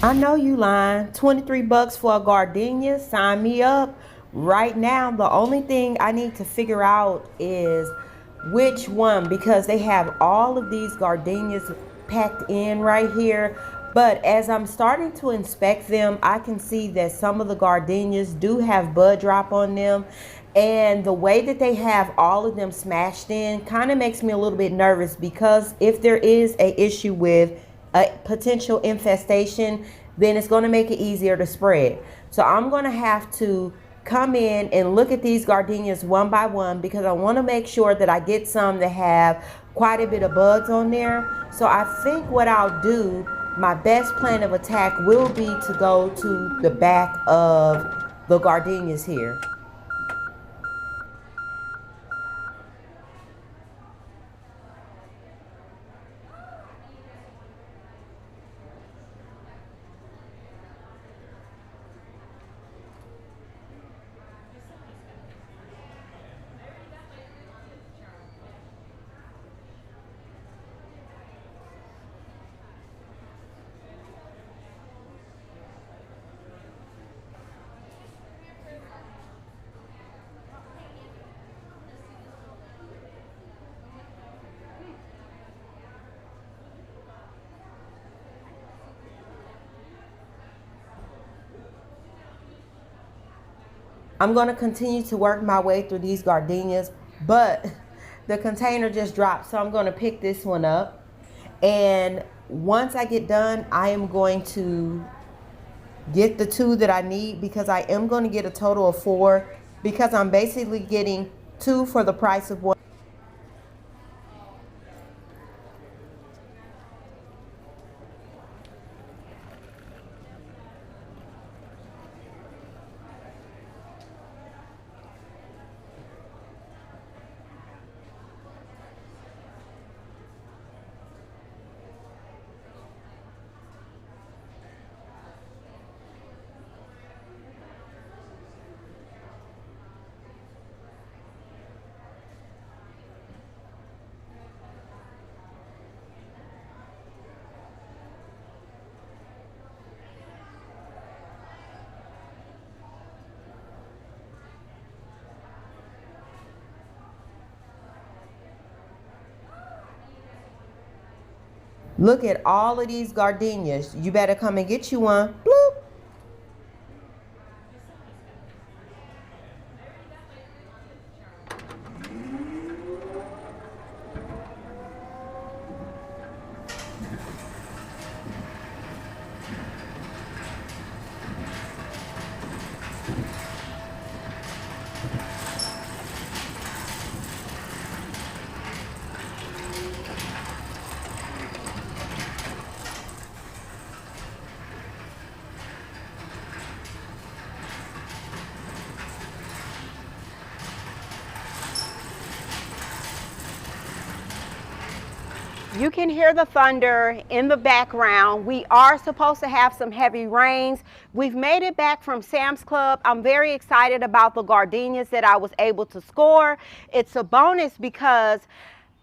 I know you lying. 23 bucks for a gardenia? Sign me up. Right now, the only thing I need to figure out is which one, because they have all of these gardenias packed in right here. But as I'm starting to inspect them, I can see that some of the gardenias do have bud drop on them. And the way that they have all of them smashed in kind of makes me a little bit nervous, because if there is a issue with a potential infestation, then it's going to make it easier to spread. So I'm going to have to come in and look at these gardenias one by one, because I want to make sure that I get some that have quite a bit of buds on there. So I think what I'll do, my best plan of attack will be to go to the back of the gardenias here. I'm going to continue to work my way through these gardenias, but the container just dropped, so I'm going to pick this one up. And once I get done, I am going to get the two that I need, because I am going to get a total of 4, because I'm basically getting 2 for the price of 1. Look at all of these gardenias. You better come and get you one. Bloop. You can hear the thunder in the background. We are supposed to have some heavy rains. We've made it back from Sam's Club. I'm very excited about the gardenias that I was able to score. It's a bonus because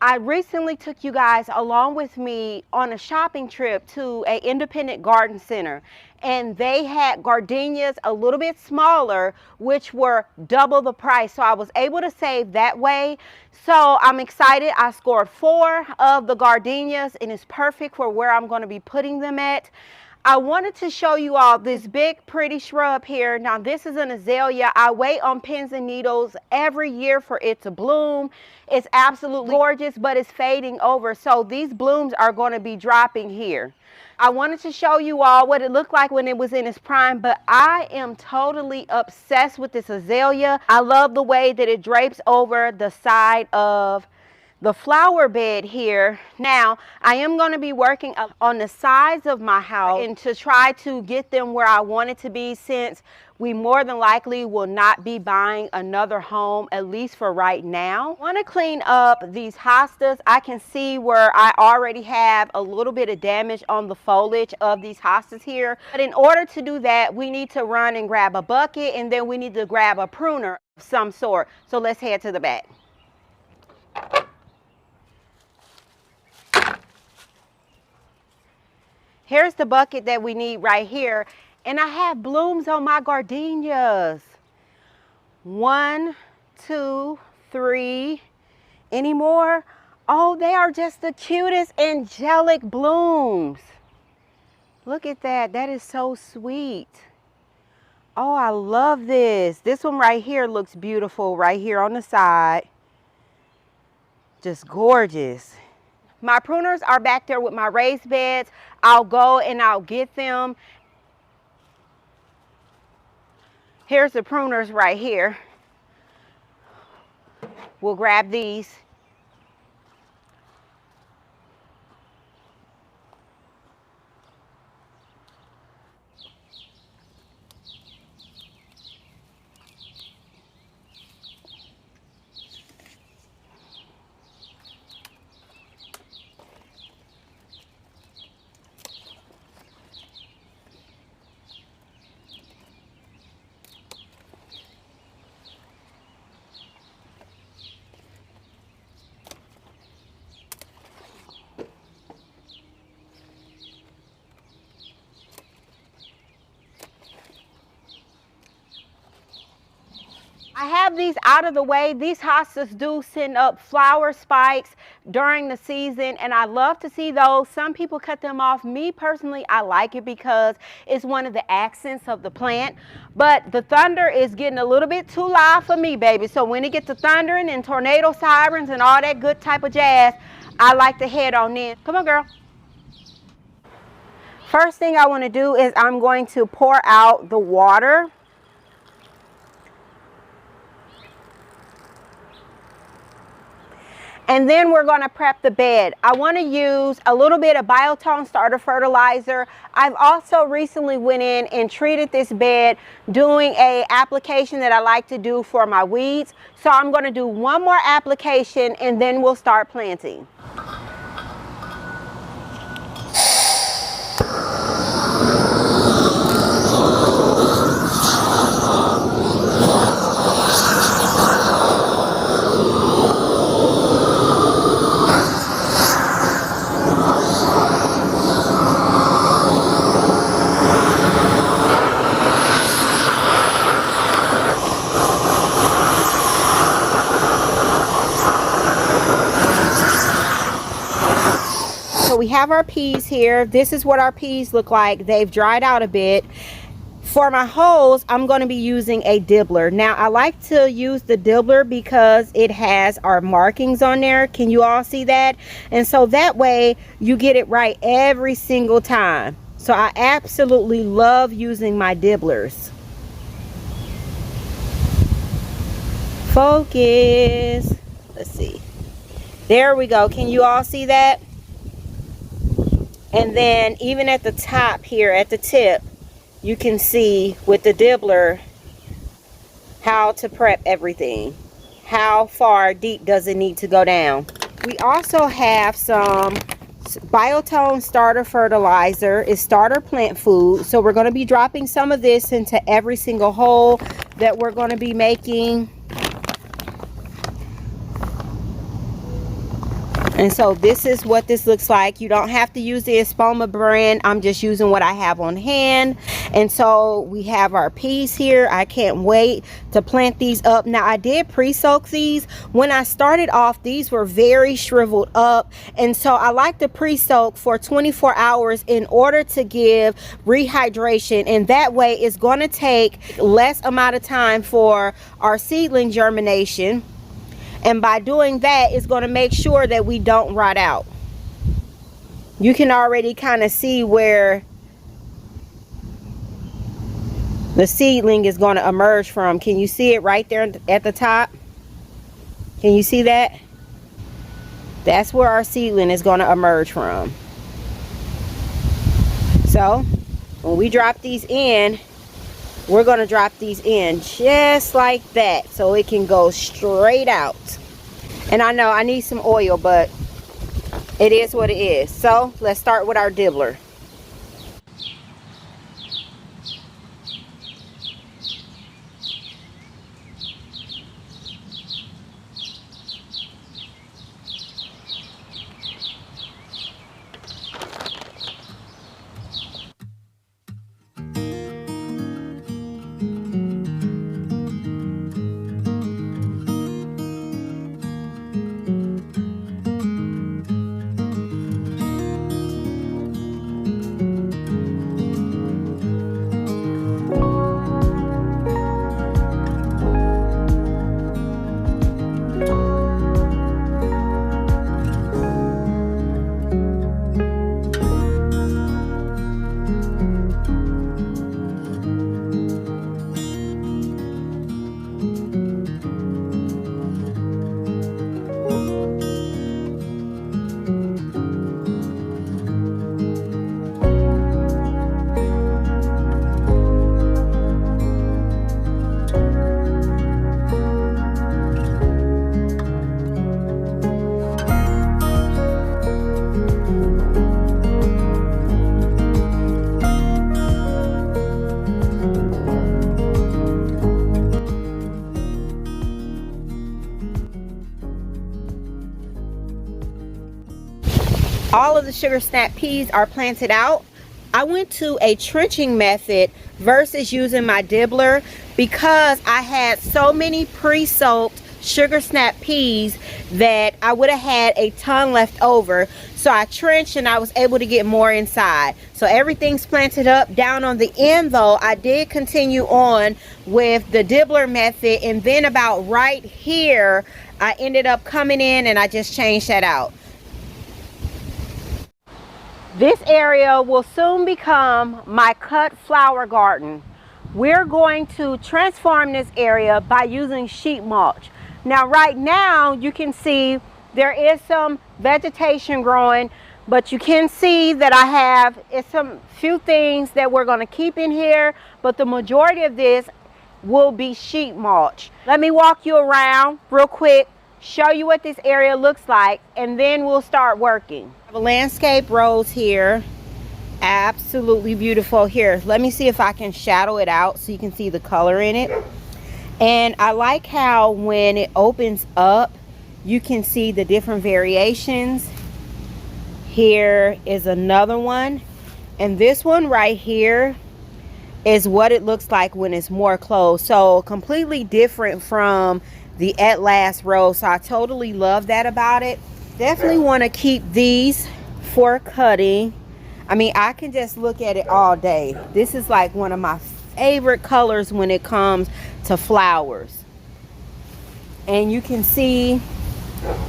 I recently took you guys along with me on a shopping trip to an independent garden center, and they had gardenias a little bit smaller, which were double the price. So I was able to save that way. So I'm excited. I scored 4 of the gardenias, and it's perfect for where I'm going to be putting them at. I wanted to show you all this big pretty shrub here. Now this is an azalea. I wait on pins and needles every year for it to bloom. It's absolutely gorgeous, but it's fading over. So these blooms are going to be dropping here. I wanted to show you all what it looked like when it was in its prime, but I am totally obsessed with this azalea. I love the way that it drapes over the side of the flower bed here. Now I am going to be working on the sides of my house and to try to get them where I want it to be, since we more than likely will not be buying another home, at least for right now. I want to clean up these hostas. I can see where I already have a little bit of damage on the foliage of these hostas here, but in order to do that, we need to run and grab a bucket, and then we need to grab a pruner of some sort. So let's head to the back. Here's the bucket that we need right here. And I have blooms on my gardenias. 1, 2, 3. Any more? Oh, they are just the cutest angelic blooms. Look at that. That is so sweet. Oh, I love this. This one right here looks beautiful right here on the side. Just gorgeous. My pruners are back there with my raised beds. I'll go and I'll get them. Here's the pruners right here. We'll grab these. I have these out of the way. These hostas do send up flower spikes during the season, and I love to see those. Some people cut them off. Me personally, I like it because it's one of the accents of the plant. But the thunder is getting a little bit too loud for me, baby. So when it gets to thundering and tornado sirens and all that good type of jazz, I like to head on in. Come on, girl. First thing I want to do is I'm going to pour out the water. And then we're going to prep the bed. I want to use a little bit of Biotone starter fertilizer. I've also recently went in and treated this bed doing a application that I like to do for my weeds. So I'm going to do one more application and then we'll start planting. So we have our peas here. This is what our peas look like. They've dried out a bit. For my holes, I'm going to be using a dibbler. Now, I like to use the dibbler because it has our markings on there. Can you all see that? And so that way you get it right every single time. So I absolutely love using my dibblers. Focus. Let's see. There we go. Can you all see that? And then even at the top here at the tip, you can see with the dibbler how to prep everything. How far deep does it need to go down? We also have some Biotone starter fertilizer. It's starter plant food. So we're going to be dropping some of this into every single hole that we're going to be making. And so this is what this looks like. You don't have to use the Espoma brand. I'm just using what I have on hand. And so we have our peas here. I can't wait to plant these up. Now I did pre-soak these. When I started off, these were very shriveled up. And so I like to pre-soak for 24 hours in order to give rehydration. And that way it's going to take less amount of time for our seedling germination. And by doing that, it's going to make sure that we don't rot out. You can already kind of see where the seedling is going to emerge from. Can you see it right there at the top? Can you see that? That's where our seedling is going to emerge from. So when we drop these in, we're going to drop these in just like that so it can go straight out. And I know I need some oil, but it is what it is. So let's start with our dibbler. the sugar snap peas are planted out, I went to a trenching method versus using my dibbler because I had so many pre-soaked sugar snap peas that I would have had a ton left over. So I trenched and I was able to get more inside. So everything's planted up. Down on the end though, I did continue on with the dibbler method, and then about right here I ended up coming in and I just changed that out. This area will soon become my cut flower garden. We're going to transform this area by using sheet mulch. Now right now you can see there is some vegetation growing, but you can see that I have some few things that we're going to keep in here, but the majority of this will be sheet mulch. Let me walk you around real quick, show you what this area looks like, and then we'll start working. I have a landscape rose here, absolutely beautiful. Here, let me see if I can shadow it out so you can see the color in it. And I like how when it opens up you can see the different variations. Here is another one, and this one right here is what it looks like when it's more closed. So completely different from the At Last rose. So I totally love that about it. Definitely want to keep these for cutting. I mean, I can just look at it all day. This is like one of my favorite colors when it comes to flowers. And you can see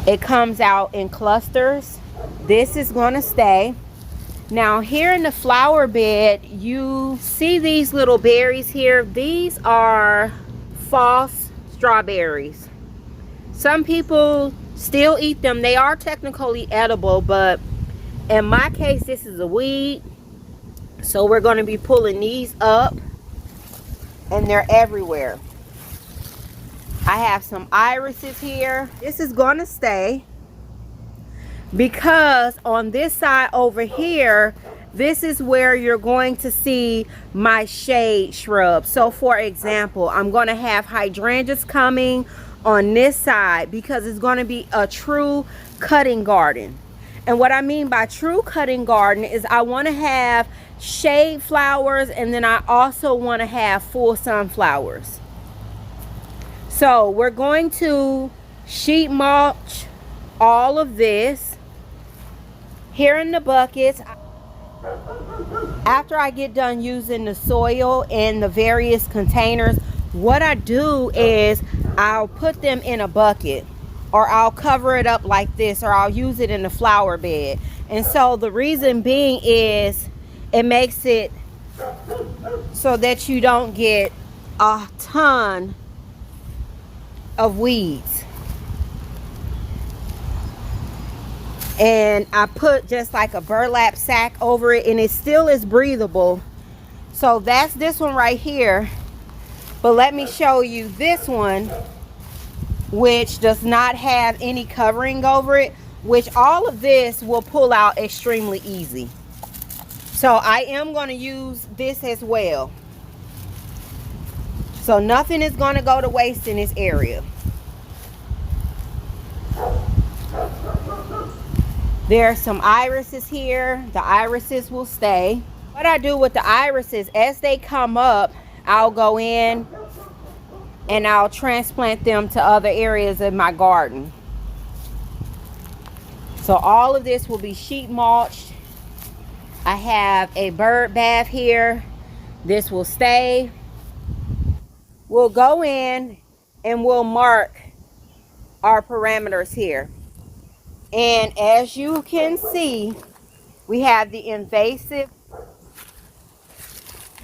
it comes out in clusters. This is going to stay. Now here in the flower bed, you see these little berries here. These are false strawberries. Some people still eat them. They are technically edible, but in my case this is a weed. So we're going to be pulling these up, and they're everywhere. I have some irises here. This is going to stay because on this side over here, this is where you're going to see my shade shrubs. So for example, I'm going to have hydrangeas coming on this side because it's going to be a true cutting garden. And what I mean by true cutting garden is I want to have shade flowers, and then I also want to have full sunflowers. So we're going to sheet mulch all of this here in the buckets. After I get done using the soil in the various containers, what I do is I'll put them in a bucket, or I'll cover it up like this, or I'll use it in the flower bed. And so the reason being is it makes it so that you don't get a ton of weeds. And I put just like a burlap sack over it, and it still is breathable. So that's this one right here. But let me show you this one, which does not have any covering over it, which all of this will pull out extremely easy. So I am going to use this as well. So nothing is going to go to waste in this area. There are some irises here. The irises will stay. What I do with the irises, as they come up, I'll go in and I'll transplant them to other areas in my garden. So all of this will be sheet mulched. I have a bird bath here. This will stay. We'll go in and we'll mark our parameters here. And as you can see, we have the invasive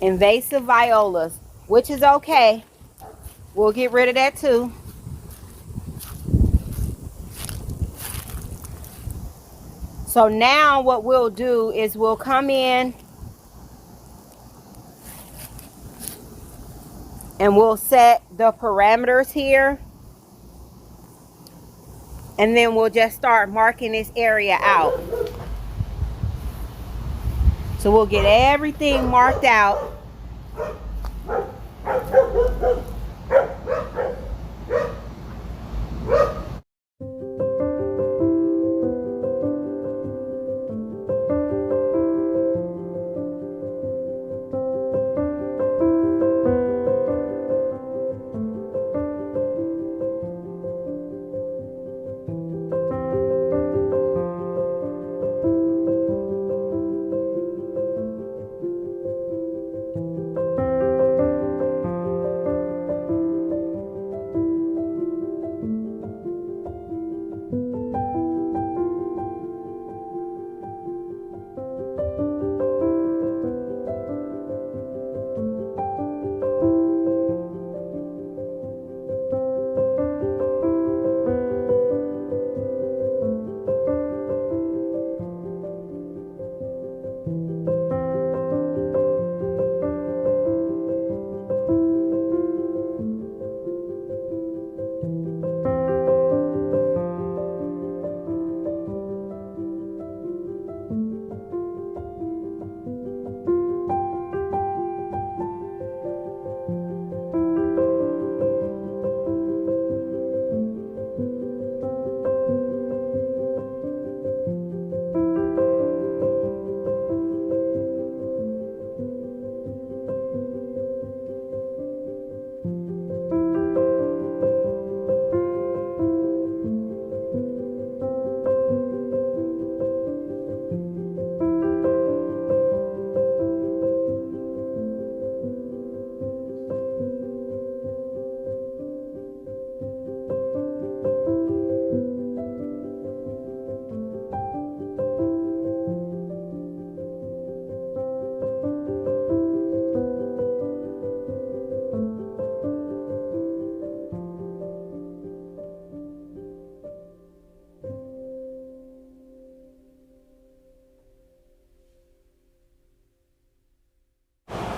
violas, which is okay. We'll get rid of that too. So now what we'll do is we'll come in and we'll set the parameters here, and then we'll just start marking this area out. So we'll get everything marked out.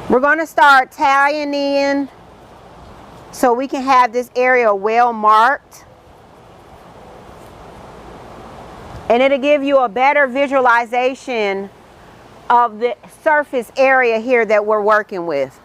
We're going to start tying in so we can have this area well marked. And it'll give you a better visualization of the surface area here that we're working with.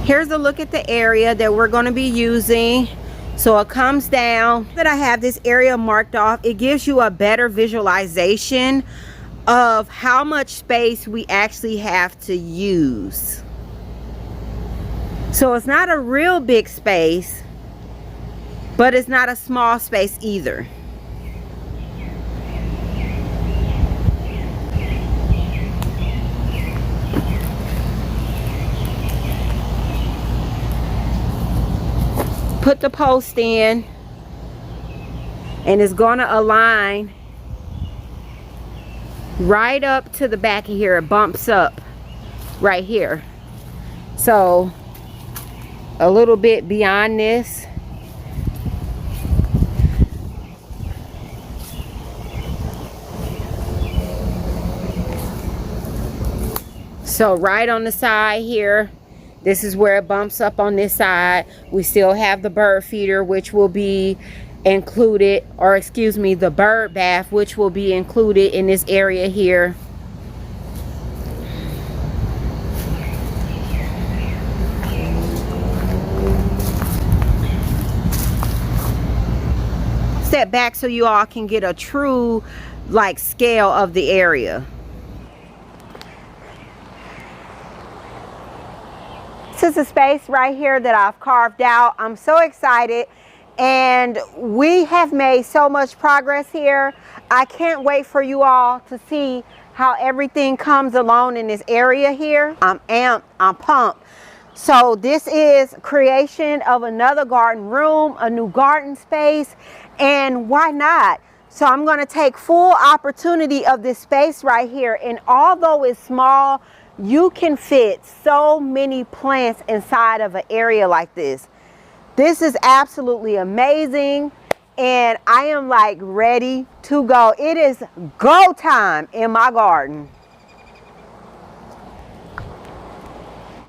Here's a look at the area that we're going to be using. So it comes down that I have this area marked off. It gives you a better visualization of how much space we actually have to use. So it's not a real big space, but it's not a small space either. Put the post in, and it's going to align right up to the back of here. It bumps up right here, so a little bit beyond this. So right on the side here, this is where it bumps up on this side. We still have the bird feeder, which will be included, or excuse me, the bird bath, which will be included in this area here. Step back so you all can get a true like scale of the area. This is a space right here that I've carved out. I'm so excited, and we have made so much progress here. I can't wait for you all to see how everything comes along in this area here. I'm amped, I'm pumped. So this is creation of another garden room, a new garden space, and why not? So I'm going to take full opportunity of this space right here, and although it's small, you can fit so many plants inside of an area like this. This is absolutely amazing, and I am like ready to go. It is go time in my garden.